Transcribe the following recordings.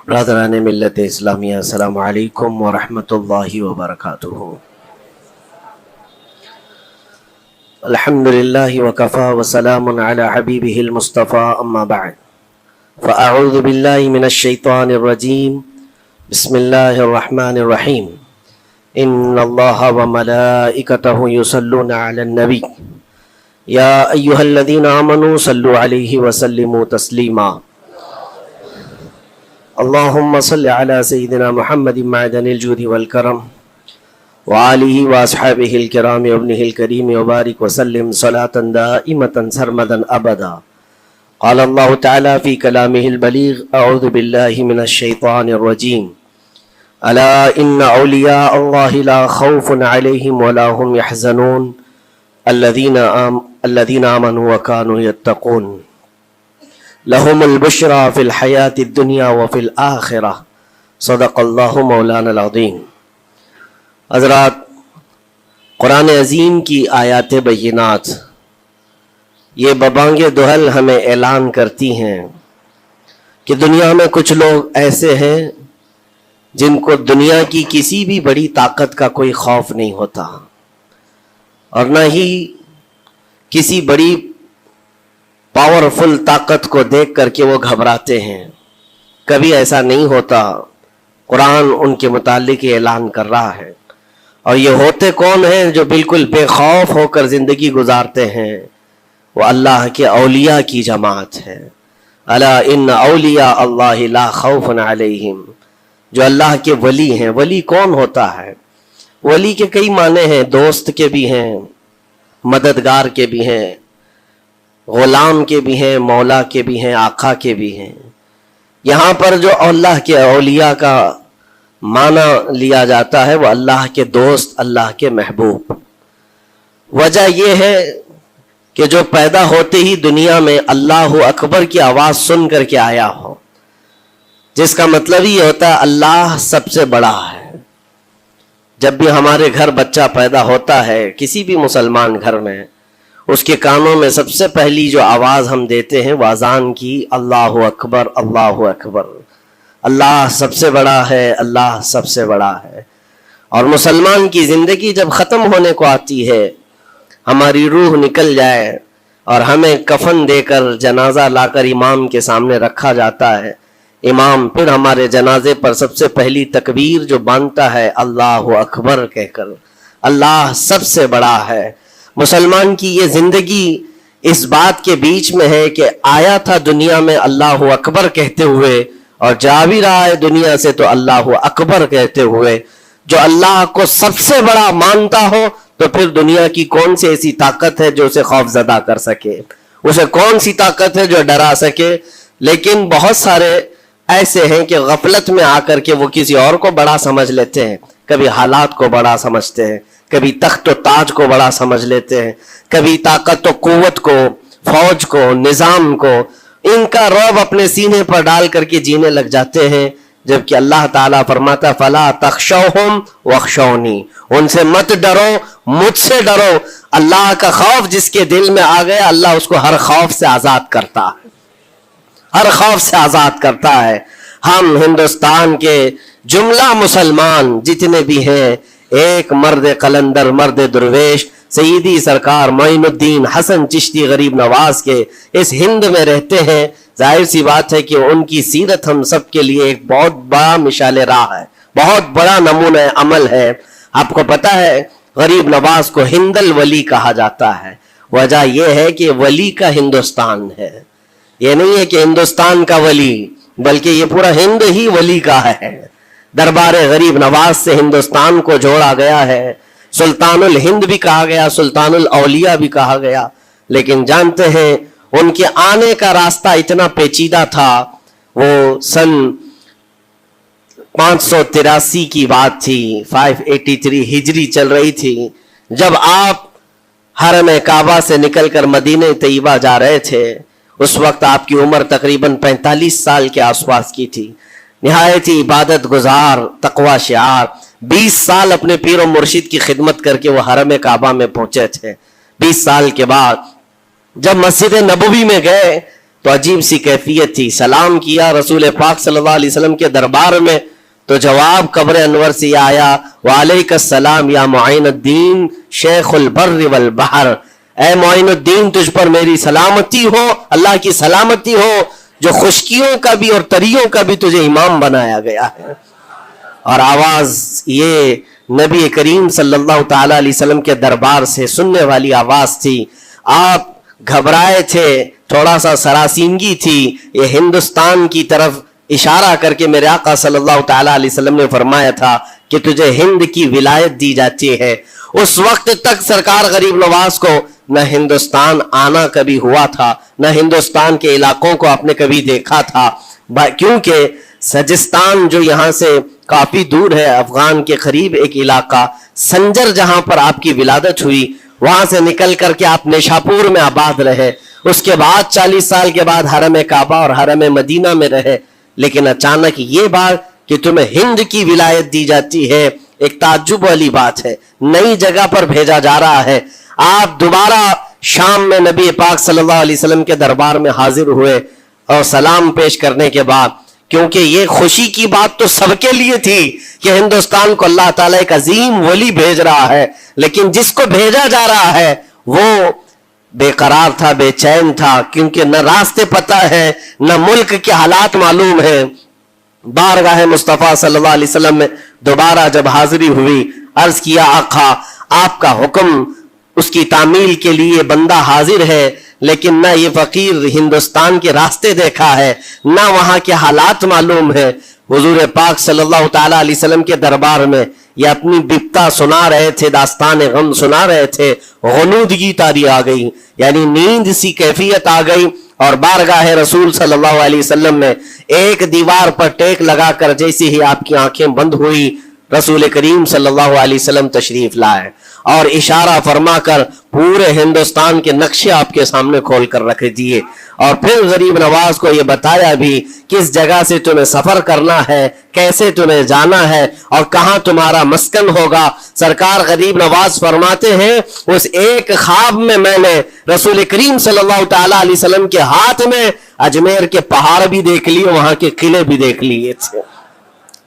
برادران ملت اسلامیہ، السلام علیکم ورحمۃ اللہ وبرکاتہ۔ الحمد للہ وکفا وسلام علی حبیبہ المصطفى، اما بعد فاعوذ باللہ من الشیطان الرجیم، بسم اللہ الرحمن الرحیم۔ ان اللہ وملائکتہ یصلون علی النبی یا ایہا الذین آمنوا صلوا علیہ وسلموا تسلیما۔ اللہم صل علی سیدنا محمد معدن الجود والکرم وآلہ واصحابہ الکرام وابنہ الکریم وبارک وسلم صلاة دائمة سرمدا ابدا۔ قال اللہ تعالی فی کلامہ البلیغ، اعوذ باللہ من الشیطان الرجیم، الا ان اولیاء اللہ لا خوف علیہم ولا هم يحزنون الذین آمنوا وکانوا یتقون لهم البشرى فی الحیاة الدنیا وفی الآخرہ، صدق اللہ مولانا العظیم۔ حضرات، قرآن عظیم کی آیات بینات یہ ببانگ دہل ہمیں اعلان کرتی ہیں کہ دنیا میں کچھ لوگ ایسے ہیں جن کو دنیا کی کسی بھی بڑی طاقت کا کوئی خوف نہیں ہوتا، اور نہ ہی کسی بڑی پاورفل طاقت کو دیکھ کر کے وہ گھبراتے ہیں۔ کبھی ایسا نہیں ہوتا۔ قرآن ان کے متعلق اعلان کر رہا ہے، اور یہ ہوتے کون ہیں جو بالکل بے خوف ہو کر زندگی گزارتے ہیں؟ وہ اللہ کے اولیاء کی جماعت ہے۔ الا ان اولیاء اللہ لا خوف علیہم، جو اللہ کے ولی ہیں۔ ولی کون ہوتا ہے؟ ولی کے کئی معنی ہیں، دوست کے بھی ہیں، مددگار کے بھی ہیں، غلام کے بھی ہیں، مولا کے بھی ہیں، آقا کے بھی ہیں۔ یہاں پر جو اللہ کے اولیاء کا معنی لیا جاتا ہے وہ اللہ کے دوست، اللہ کے محبوب۔ وجہ یہ ہے کہ جو پیدا ہوتے ہی دنیا میں اللہ اکبر کی آواز سن کر کے آیا ہو، جس کا مطلب یہ ہوتا ہے اللہ سب سے بڑا ہے۔ جب بھی ہمارے گھر بچہ پیدا ہوتا ہے، کسی بھی مسلمان گھر میں، اس کے کانوں میں سب سے پہلی جو آواز ہم دیتے ہیں وہ اذان کی، اللہ اکبر اللہ اکبر، اللہ سب سے بڑا ہے، اللہ سب سے بڑا ہے۔ اور مسلمان کی زندگی جب ختم ہونے کو آتی ہے، ہماری روح نکل جائے اور ہمیں کفن دے کر جنازہ لا کر امام کے سامنے رکھا جاتا ہے، امام پھر ہمارے جنازے پر سب سے پہلی تکبیر جو باندھتا ہے اللہ اکبر کہہ کر، اللہ سب سے بڑا ہے۔ مسلمان کی یہ زندگی اس بات کے بیچ میں ہے کہ آیا تھا دنیا میں اللہ اکبر کہتے ہوئے، اور جا بھی رہا ہے دنیا سے تو اللہ اکبر کہتے ہوئے۔ جو اللہ کو سب سے بڑا مانتا ہو تو پھر دنیا کی کون سی ایسی طاقت ہے جو اسے خوف زدہ کر سکے، اسے کون سی طاقت ہے جو ڈرا سکے؟ لیکن بہت سارے ایسے ہیں کہ غفلت میں آ کر کے وہ کسی اور کو بڑا سمجھ لیتے ہیں، کبھی حالات کو بڑا سمجھتے ہیں، کبھی تخت و تاج کو بڑا سمجھ لیتے ہیں، کبھی طاقت و قوت کو، فوج کو، نظام کو، ان کا رعب اپنے سینے پر ڈال کر کے جینے لگ جاتے ہیں، جبکہ اللہ تعالیٰ فرماتا فلا تخشوہم واخشونی، ان سے مت ڈرو، مجھ سے ڈرو۔ اللہ کا خوف جس کے دل میں آ گیا، اللہ اس کو ہر خوف سے آزاد کرتا ہے، ہر خوف سے آزاد کرتا ہے۔ ہم ہندوستان کے جملہ مسلمان جتنے بھی ہیں، ایک مرد قلندر، مرد درویش، سیدی سرکار معین الدین حسن چشتی غریب نواز کے اس ہند میں رہتے ہیں۔ ظاہر سی بات ہے کہ ان کی سیرت ہم سب کے لیے ایک بہت بڑا مشعل راہ ہے، بہت بڑا نمونہ عمل ہے۔ آپ کو پتا ہے غریب نواز کو ہند الولی کہا جاتا ہے۔ وجہ یہ ہے کہ ولی کا ہندوستان ہے، یہ نہیں ہے کہ ہندوستان کا ولی، بلکہ یہ پورا ہند ہی ولی کا ہے۔ دربار غریب نواز سے ہندوستان کو جوڑا گیا ہے، سلطان الہند بھی کہا گیا، سلطان الاولیاء بھی کہا گیا۔ لیکن جانتے ہیں ان کے آنے کا راستہ اتنا پیچیدہ تھا۔ وہ سن 583 کی بات تھی، 583 ہجری چل رہی تھی، جب آپ حرم کعبہ سے نکل کر مدینہ طیبہ جا رہے تھے۔ اس وقت آپ کی عمر تقریباً 45 سال کے آس پاس کی تھی۔ نہایت ہی عبادت گزار، تقوی شعار، 20 سال اپنے پیر و مرشد کی خدمت کر کے وہ حرم کعبہ میں پہنچے تھے۔ 20 سال کے بعد جب مسجد نبوی میں گئے تو عجیب سی کیفیت تھی. سلام کیا رسول پاک صلی اللہ علیہ وسلم کے دربار میں تو جواب قبر انور سے یہ آیا وعلیک السلام یا معین الدین شیخ البر والبحر. اے معین الدین تجھ پر میری سلامتی ہو, اللہ کی سلامتی ہو جو خشکیوں کا بھی اور تریوں کا بھی تجھے امام بنایا گیا ہے. اور آواز یہ نبی کریم صلی اللہ تعالی علیہ وسلم کے دربار سے سننے والی آواز تھی. آپ گھبرائے تھے, تھوڑا سا سراسیمگی تھی. یہ ہندوستان کی طرف اشارہ کر کے میرے آقا صلی اللہ تعالی علیہ وسلم نے فرمایا تھا کہ تجھے ہند کی ولایت دی جاتی ہے. اس وقت تک سرکار غریب نواز کو نہ ہندوستان آنا کبھی ہوا تھا, نہ ہندوستان کے علاقوں کو آپ نے کبھی دیکھا تھا, کیونکہ سجستان جو یہاں سے کافی دور ہے, افغان کے قریب ایک علاقہ سنجر جہاں پر آپ کی ولادت ہوئی, وہاں سے نکل کر کے آپ نیشاپور میں آباد رہے. اس کے بعد 40 سال کے بعد حرم کعبہ اور حرم مدینہ میں رہے. لیکن اچانک یہ بات کہ تمہیں ہند کی ولایت دی جاتی ہے ایک تعجب والی بات ہے. نئی جگہ پر بھیجا جا رہا ہے. آپ دوبارہ شام میں نبی پاک صلی اللہ علیہ وسلم کے دربار میں حاضر ہوئے اور سلام پیش کرنے کے بعد, کیونکہ یہ خوشی کی بات تو سب کے لیے تھی کہ ہندوستان کو اللہ تعالیٰ ایک عظیم ولی بھیج رہا ہے, لیکن جس کو بھیجا جا رہا ہے وہ بے قرار تھا, بے چین تھا, کیونکہ نہ راستے پتہ ہے نہ ملک کے حالات معلوم ہیں. بارگاہ مصطفیٰ صلی اللہ علیہ وسلم میں دوبارہ جب حاضری ہوئی, عرض کیا آقا آپ کا حکم, اس کی تعمیل کے لیے بندہ حاضر ہے, لیکن نہ یہ فقیر ہندوستان کے راستے دیکھا ہے, نہ وہاں کے حالات معلوم ہے. حضور پاک صلی اللہ تعالی علیہ وسلم کے دربار میں یہ اپنی بپتا سنا رہے تھے, داستان غم سنا رہے تھے. غنودگی طاری آ گئی, یعنی نیند سی کیفیت آ گئی, اور بارگاہ رسول صلی اللہ علیہ وسلم میں ایک دیوار پر ٹیک لگا کر جیسے ہی آپ کی آنکھیں بند ہوئی, رسول کریم صلی اللہ علیہ وسلم تشریف لائے اور اشارہ فرما کر پورے ہندوستان کے نقشے آپ کے سامنے کھول کر رکھ دیے. اور پھر غریب نواز کو یہ بتایا بھی کس جگہ سے تمہیں سفر کرنا ہے, کیسے تمہیں جانا ہے اور کہاں تمہارا مسکن ہوگا. سرکار غریب نواز فرماتے ہیں اس ایک خواب میں میں نے رسول کریم صلی اللہ تعالی علیہ وسلم کے ہاتھ میں اجمیر کے پہاڑ بھی دیکھ لیے, وہاں کے قلعے بھی دیکھ لیے تھے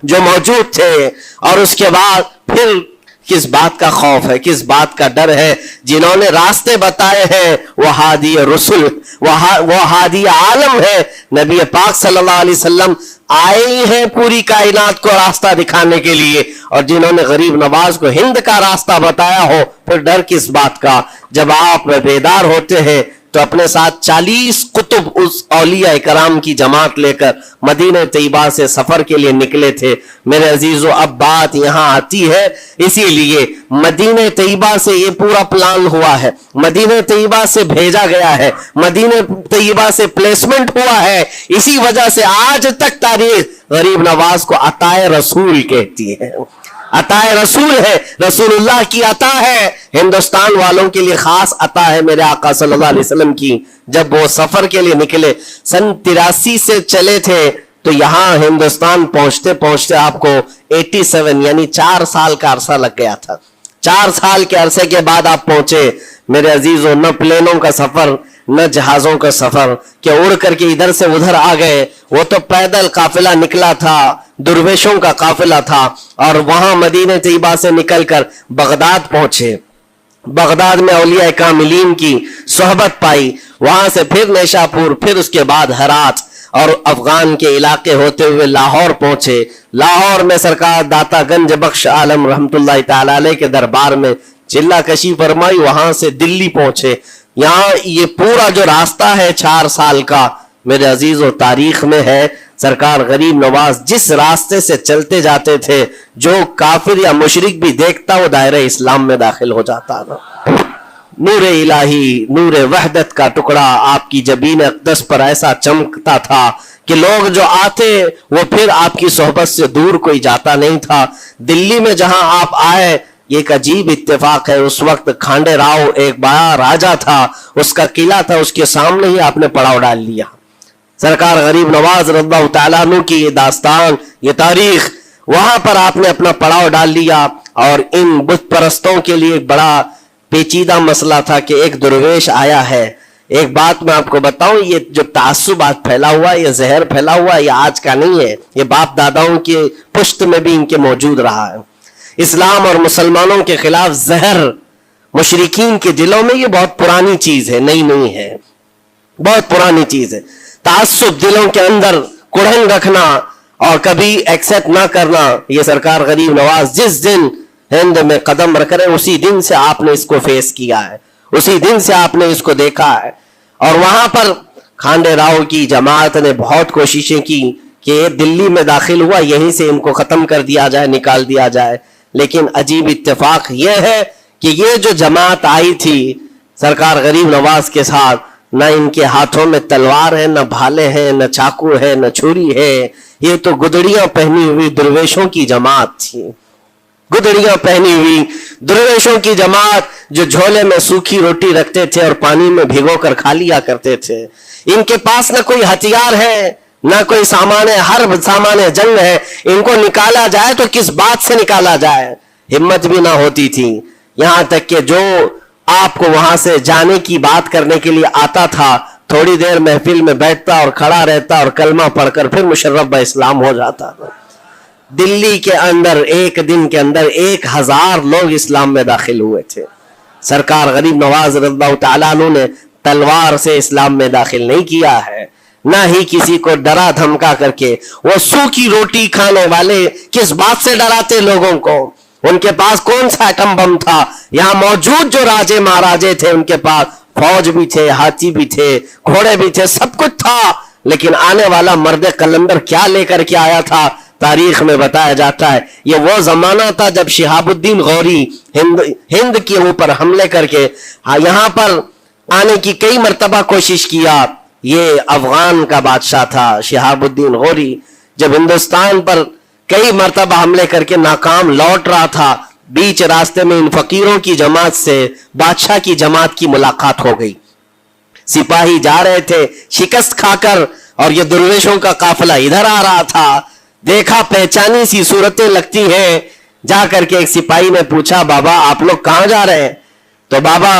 جو موجود تھے. اور اس کے بعد پھر کس بات کا خوف ہے, کس بات کا ڈر ہے؟ جنہوں نے راستے بتائے ہیں وہ ہادی رسول, وہ ہادی عالم ہے. نبی پاک صلی اللہ علیہ وسلم آئے ہی ہیں پوری کائنات کو راستہ دکھانے کے لیے, اور جنہوں نے غریب نواز کو ہند کا راستہ بتایا ہو, پھر ڈر کس بات کا؟ جب آپ بیدار ہوتے ہیں تو اپنے ساتھ 40 قطب اس اولیاء کرام کی جماعت لے کر مدینہ طیبہ سے سفر کے لیے نکلے تھے. میرے عزیزو, اب بات یہاں آتی ہے, اسی لیے مدینہ طیبہ سے یہ پورا پلان ہوا ہے, مدینہ طیبہ سے بھیجا گیا ہے, مدینہ طیبہ سے پلیسمنٹ ہوا ہے. اسی وجہ سے آج تک تاریخ غریب نواز کو عطائے رسول کہتی ہے. عطائے رسول ہے, رسول اللہ کی عطا ہے, ہندوستان والوں کے لیے خاص عطا ہے میرے آقا صلی اللہ علیہ وسلم کی. جب وہ سفر کے لیے نکلے سن 83 سے چلے تھے تو یہاں ہندوستان پہنچتے پہنچتے آپ کو 87 یعنی 4 سال کا عرصہ لگ گیا تھا. 4 سال کے عرصے کے بعد آپ پہنچے. میرے عزیزوں, نہ پلینوں کا سفر نہ جہازوں کا سفر کہ اڑ کر کے ادھر سے ادھر آ گئے, وہ تو پیدل قافلہ نکلا تھا, درویشوں کا قافلہ تھا, اور وہاں مدینہ طیبہ سے نکل کر بغداد پہنچے. بغداد میں اولیاء کاملین کی صحبت پائی, وہاں سے پھر نیشاپور, پھر اس کے بعد ہرات, اور افغان کے علاقے ہوتے ہوئے لاہور پہنچے. لاہور میں سرکار داتا گنج بخش عالم رحمت اللہ تعالی علیہ کے دربار میں چلہ کشی فرمائی, وہاں سے دلی پہنچے. یہاں یہ پورا جو راستہ ہے 4 سال کا, میرے عزیز و تاریخ میں ہے. سرکار غریب نواز جس راستے سے چلتے جاتے تھے, جو کافر یا مشرک بھی دیکھتا وہ دائرہ اسلام میں داخل ہو جاتا نا. نور الہی, نور وحدت کا ٹکڑا آپ کی جبین اقدس پر ایسا چمکتا تھا کہ لوگ جو آتے وہ پھر آپ کی صحبت سے دور کوئی جاتا نہیں تھا. دلی میں جہاں آپ آئے, ایک عجیب اتفاق ہے, اس وقت کھانڈے راؤ ایک بڑا راجہ تھا, اس کا قلعہ تھا, اس کے سامنے ہی آپ نے پڑاؤ ڈال لیا. سرکار غریب نواز رضی اللہ تعالیٰ عنہ کی یہ داستان, یہ تاریخ, وہاں پر آپ نے اپنا پڑاؤ ڈال لیا. اور ان بت پرستوں کے لیے ایک بڑا پیچیدہ مسئلہ تھا کہ ایک درویش آیا ہے, ایک بات میں آپ کو بتاؤں، یہ جو تعصبات پھیلا ہوا ہے، یہ زہر پھیلا ہوا ہے، یہ آج کا نہیں ہے، یہ باپ داداؤں کے پشت میں بھی ان کے موجود رہا ہے۔ اسلام اور مسلمانوں کے خلاف زہر مشرکین کے دلوں میں یہ بہت پرانی چیز ہے، نئی نہیں ہے، بہت پرانی چیز ہے۔ تعصب دلوں کے اندر کڑھن رکھنا اور کبھی ایکسپٹ نہ کرنا، یہ سرکار غریب نواز جس دن ہند میں قدم رکھ رہے اسی دن سے آپ نے اس کو فیس کیا ہے، اسی دن سے آپ نے اس کو دیکھا ہے۔ اور وہاں پر کھانڈے راؤ کی جماعت نے بہت کوششیں کی کہ یہ دلی میں داخل ہوا، یہیں سے ان کو ختم کر دیا جائے، نکال دیا جائے، لیکن عجیب اتفاق یہ ہے کہ یہ جو جماعت آئی تھی سرکار غریب نواز کے ساتھ، نہ ان کے ہاتھوں میں تلوار ہے، نہ بھالے ہیں، نہ چاقو ہے، نہ چھری ہے، یہ تو گدڑیاں پہنی ہوئی درویشوں کی جماعت تھی، گدڑیاں پہنی ہوئی درویشوں کی جماعت جو جھولے میں سوکھی روٹی رکھتے تھے اور پانی میں بھگو کر کھا لیا کرتے تھے۔ ان کے پاس نہ کوئی ہتھیار ہے، نہ کوئی سامان حرب، سامان جنگ ہے، ان کو نکالا جائے تو کس بات سے نکالا جائے، ہمت بھی نہ ہوتی تھی۔ یہاں تک کہ جو آپ کو وہاں سے جانے کی بات کرنے کے لیے آتا تھا، تھوڑی دیر محفل میں بیٹھتا اور کھڑا رہتا اور کلمہ پڑھ کر پھر مشرف با اسلام ہو جاتا۔ دلی کے اندر ایک دن کے اندر 1000 لوگ اسلام میں داخل ہوئے تھے۔ سرکار غریب نواز رضی اللہ تعالیٰ عنہ نے تلوار سے اسلام میں داخل نہیں کیا ہے، نہ ہی کسی کو ڈرا دھمکا کر کے۔ وہ سوکھی روٹی کھانے والے کس بات سے ڈراتے لوگوں کو؟ ان کے پاس کون سا ایٹم بم تھا؟ یہاں موجود جو راجے مہاراجے تھے ان کے پاس فوج بھی تھے، ہاتھی بھی تھے، گھوڑے بھی تھے، سب کچھ تھا، لیکن آنے والا مرد قلندر کیا لے کر کے آیا تھا؟ تاریخ میں بتایا جاتا ہے یہ وہ زمانہ تھا جب شہاب الدین غوری ہند کے اوپر حملے کر کے یہاں پر آنے کی کئی مرتبہ کوشش کیا۔ یہ افغان کا بادشاہ تھا شہاب الدین غوری، جب ہندوستان پر کئی مرتبہ حملے کر کے ناکام لوٹ رہا تھا، بیچ راستے میں ان فقیروں کی جماعت سے بادشاہ کی جماعت کی ملاقات ہو گئی۔ سپاہی جا رہے تھے شکست کھا کر اور یہ درویشوں کا قافلہ ادھر آ رہا تھا، دیکھا پہچانی سی صورتیں لگتی ہیں، جا کر کے ایک سپاہی نے پوچھا بابا آپ لوگ کہاں جا رہے ہیں؟ تو بابا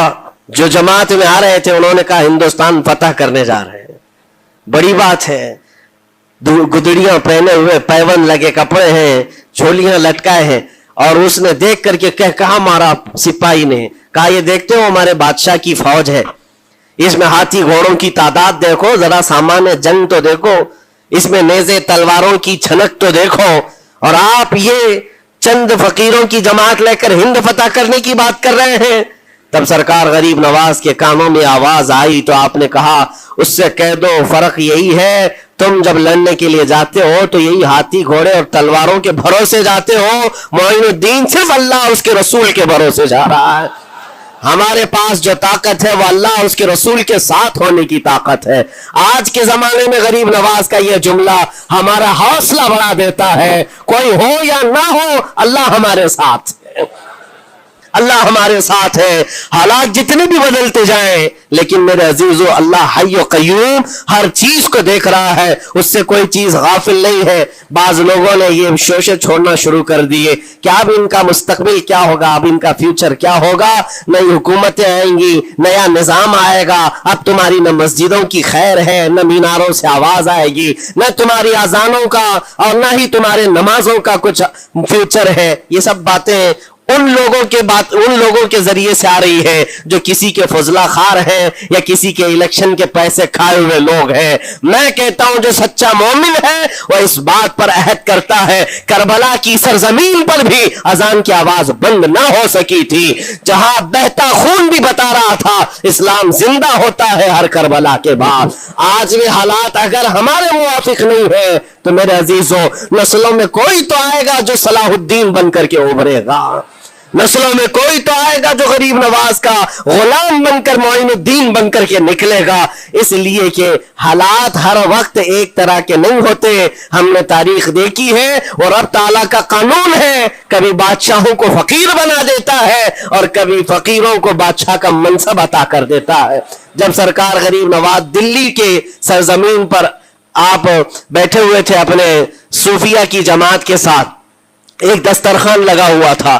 جو جماعت میں آ رہے تھے انہوں نے کہا ہندوستان فتح کرنے جا رہے ہیں۔ بڑی بات ہے، گدڑیاں پہنے ہوئے، پیون لگے کپڑے ہیں، جھولیاں لٹکائے ہیں، اور اس نے دیکھ کر کے کہا مارا سپاہی نے، کہا یہ دیکھتے ہو ہمارے بادشاہ کی فوج ہے، اس میں ہاتھی گھوڑوں کی تعداد دیکھو، ذرا سامان جنگ تو دیکھو، اس میں نیزے تلواروں کی چھنک تو دیکھو، اور آپ یہ چند فقیروں کی جماعت لے کر ہند فتح کرنے کی بات کر رہے ہیں۔ تب سرکار غریب نواز کے کانوں میں آواز آئی تو آپ نے کہا اس سے کہہ دو فرق یہی ہے، تم جب لڑنے کے لیے جاتے ہو تو یہی ہاتھی گھوڑے اور تلواروں کے بھروسے جاتے ہو، معین الدین صرف اللہ اور اس کے رسول کے بھروسے جا رہا ہے۔ ہمارے پاس جو طاقت ہے وہ اللہ اور اس کے رسول کے ساتھ ہونے کی طاقت ہے۔ آج کے زمانے میں غریب نواز کا یہ جملہ ہمارا حوصلہ بڑھا دیتا ہے، کوئی ہو یا نہ ہو اللہ ہمارے ساتھ ہے، اللہ ہمارے ساتھ ہے، حالات جتنے بھی بدلتے جائیں، لیکن میرے عزیزو اللہ حی و قیوم ہر چیز کو دیکھ رہا ہے، اس سے کوئی چیز غافل نہیں ہے۔ بعض لوگوں نے یہ شوشے چھوڑنا شروع کر دیے کہ اب ان کا مستقبل کیا ہوگا، اب ان کا فیوچر کیا ہوگا، نئی حکومتیں آئیں گی، نیا نظام آئے گا، اب تمہاری نہ مسجدوں کی خیر ہے، نہ میناروں سے آواز آئے گی، نہ تمہاری اذانوں کا اور نہ ہی تمہارے نمازوں کا کچھ فیوچر ہے۔ یہ سب باتیں ان لوگوں کے ذریعے سے آ رہی ہے جو کسی کے فضلہ خار ہیں یا کسی کے الیکشن کے پیسے کھائے ہوئے لوگ ہیں۔ میں کہتا ہوں جو سچا مومن ہے وہ اس بات پر عہد کرتا ہے، کربلا کی سرزمین پر بھی اذان کی آواز بند نہ ہو سکی تھی، جہاں بہتا خون بھی بتا رہا تھا اسلام زندہ ہوتا ہے ہر کربلا کے بعد۔ آج بھی حالات اگر ہمارے موافق نہیں ہے تو میرے عزیزوں نسلوں میں کوئی تو آئے گا جو صلاح الدین بن کر کے ابھرے گا، نسلوں میں کوئی تو آئے گا جو غریب نواز کا غلام بن کر معین الدین بن کر کے نکلے گا۔ اس لیے کہ حالات ہر وقت ایک طرح کے نہیں ہوتے، ہم نے تاریخ دیکھی ہے اور رب تعالیٰ کا قانون ہے، کبھی بادشاہوں کو فقیر بنا دیتا ہے اور کبھی فقیروں کو بادشاہ کا منصب عطا کر دیتا ہے۔ جب سرکار غریب نواز دلی کے سرزمین پر آپ بیٹھے ہوئے تھے اپنے صوفیہ کی جماعت کے ساتھ، ایک دسترخوان لگا ہوا تھا،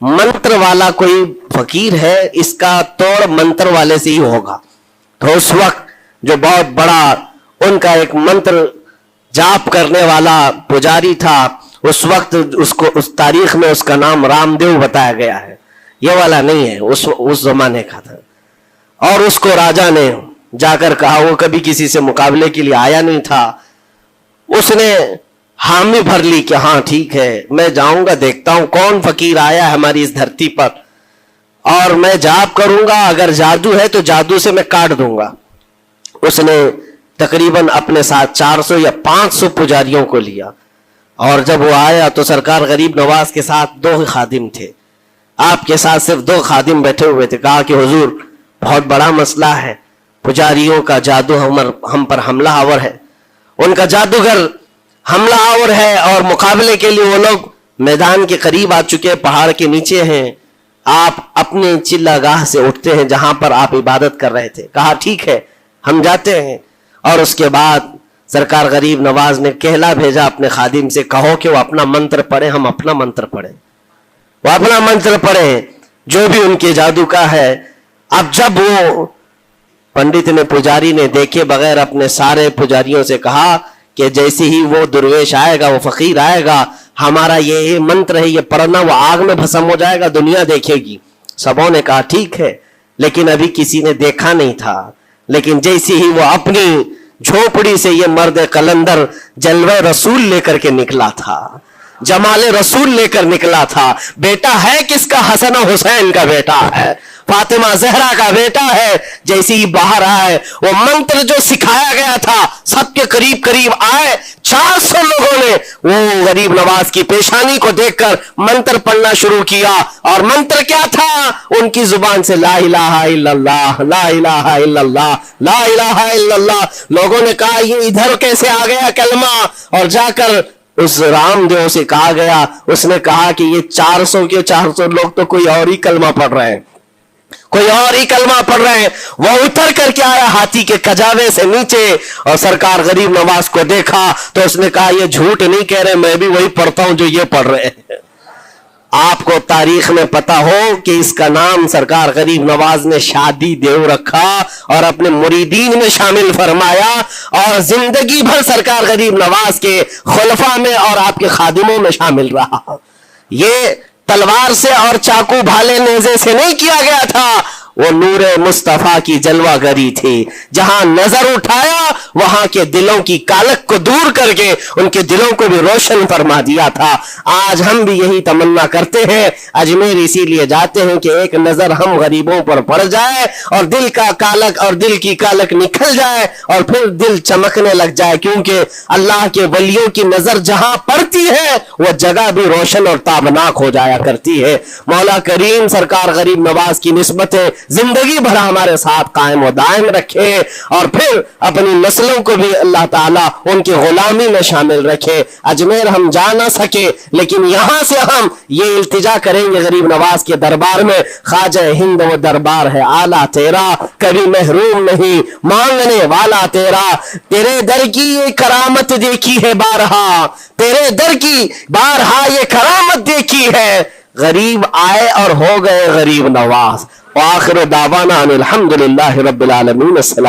منتر والا کوئی فقیر ہے، اس کا توڑ منتر والے سے ہی ہوگا. تو اس وقت جو بہت بڑا ان کا ایک منتر جاپ کرنے والا پجاری تھا، اس وقت اس تاریخ میں اس کا نام رام دیو بتایا گیا ہے، یہ والا نہیں ہے، اس زمانے کا تھا. اور اس کو راجا نے جا کر کہا، وہ کبھی کسی سے مقابلے کے لیے آیا نہیں تھا، اس نے حامی بھر لی کہ ہاں ٹھیک ہے، میں جاؤں گا، دیکھتا ہوں کون فقیر آیا ہے ہماری اس دھرتی پر، اور میں جاپ کروں گا، اگر جادو ہے تو جادو سے میں کاٹ دوں گا. اس نے تقریباً اپنے ساتھ 400 یا 500 پجاریوں کو لیا، اور جب وہ آیا تو سرکار غریب نواز کے ساتھ 2 خادم تھے، آپ کے ساتھ صرف 2 خادم بیٹھے ہوئے تھے. کہا کہ حضور بہت بڑا مسئلہ ہے، پجاریوں کا جادو ہم پر حملہ آور ہے، ان کا جادوگر حملہ آور ہے، اور مقابلے کے لیے وہ لوگ میدان کے قریب آ چکے، پہاڑ کے نیچے ہیں، آپ اپنے چلہ گاہ سے اٹھتے ہیں جہاں پر آپ عبادت کر رہے تھے. کہا ٹھیک ہے ہم جاتے ہیں. اور اس کے بعد سرکار غریب نواز نے کہلا بھیجا اپنے خادم سے، کہو کہ وہ اپنا منتر پڑھیں، ہم اپنا منتر پڑھیں. وہ اپنا منتر پڑھیں جو بھی ان کے جادو کا ہے. اب جب وہ پنڈت نے، پجاری نے دیکھے بغیر اپنے سارے پجاریوں سے کہا کہ جیسے ہی وہ درویش آئے گا، وہ فقیر آئے گا، ہمارا یہ منتر ہے، یہ پڑھنا، وہ آگ میں بھسم ہو جائے گا، دنیا دیکھے گی. سبوں نے کہا ٹھیک ہے، لیکن ابھی کسی نے دیکھا نہیں تھا. لیکن جیسے ہی وہ اپنی جھوپڑی سے یہ مرد قلندر جلوہ رسول لے کر کے نکلا تھا، جمال رسول لے کر نکلا تھا. بیٹا ہے کس کا؟ حسن و حسین کا بیٹا ہے، فاطمہ زہرا کا بیٹا ہے. جیسے ہی باہر آئے، وہ منتر جو سکھایا گیا تھا سب کے قریب قریب آئے. 400 لوگوں نے وہ غریب نواز کی پیشانی کو دیکھ کر منتر پڑھنا شروع کیا. اور منتر کیا تھا؟ ان کی زبان سے لا الہ الا اللہ، لا الہ الا اللہ، لا الہ الا اللہ. لوگوں نے کہا یہ ادھر کیسے آ گیا کلمہ؟ اور جا کر اس رام دیو سے کہا گیا، اس نے کہا کہ یہ 400 کے 400 لوگ تو کوئی اور ہی کلمہ پڑھ رہے ہیں، کوئی اور ہی کلمہ پڑھ رہے ہیں. وہ اتر کر کے آیا ہاتھی کے کجاوے سے نیچے، اور سرکار غریب نواز کو دیکھا تو اس نے کہا یہ جھوٹ نہیں کہہ رہے، میں بھی وہی پڑھتا ہوں جو یہ پڑھ رہے ہیں. آپ کو تاریخ میں پتا ہو کہ اس کا نام سرکار غریب نواز نے شادی دیو رکھا اور اپنے مریدین میں شامل فرمایا، اور زندگی بھر سرکار غریب نواز کے خلفاء میں اور آپ کے خادموں میں شامل رہا. یہ تلوار سے اور چاقو بھالے نیزے سے نہیں کیا گیا تھا، وہ نور مصطفیٰ کی جلوہ گری تھی. جہاں نظر اٹھایا وہاں کے دلوں کی کالک کو دور کر کے ان کے دلوں کو بھی روشن فرما دیا تھا. آج ہم بھی یہی تمنا کرتے ہیں، اجمیر اسی لیے جاتے ہیں کہ ایک نظر ہم غریبوں پر پڑ جائے اور دل کا کالک اور دل کی کالک نکل جائے اور پھر دل چمکنے لگ جائے. کیونکہ اللہ کے ولیوں کی نظر جہاں پڑتی ہے وہ جگہ بھی روشن اور تابناک ہو جایا کرتی ہے. مولا کریم سرکار غریب نواز کی نسبتیں زندگی بھر ہمارے ساتھ قائم و دائم رکھے، اور پھر اپنی نسلوں کو بھی اللہ تعالیٰ ان کی غلامی میں شامل رکھے. اجمیر ہم جا نہ سکے، لیکن یہاں سے ہم یہ التجا کریں گے غریب نواز کے دربار میں، خواجہ ہند وہ دربار ہے آلہ تیرا، کبھی محروم نہیں مانگنے والا تیرا. تیرے در کی یہ کرامت دیکھی ہے بارہا، تیرے در کی بارہا یہ کرامت دیکھی ہے، غریب آئے اور ہو گئے غریب نواز. وآخر دعوانا ان الحمدللہ رب العالمین. السلام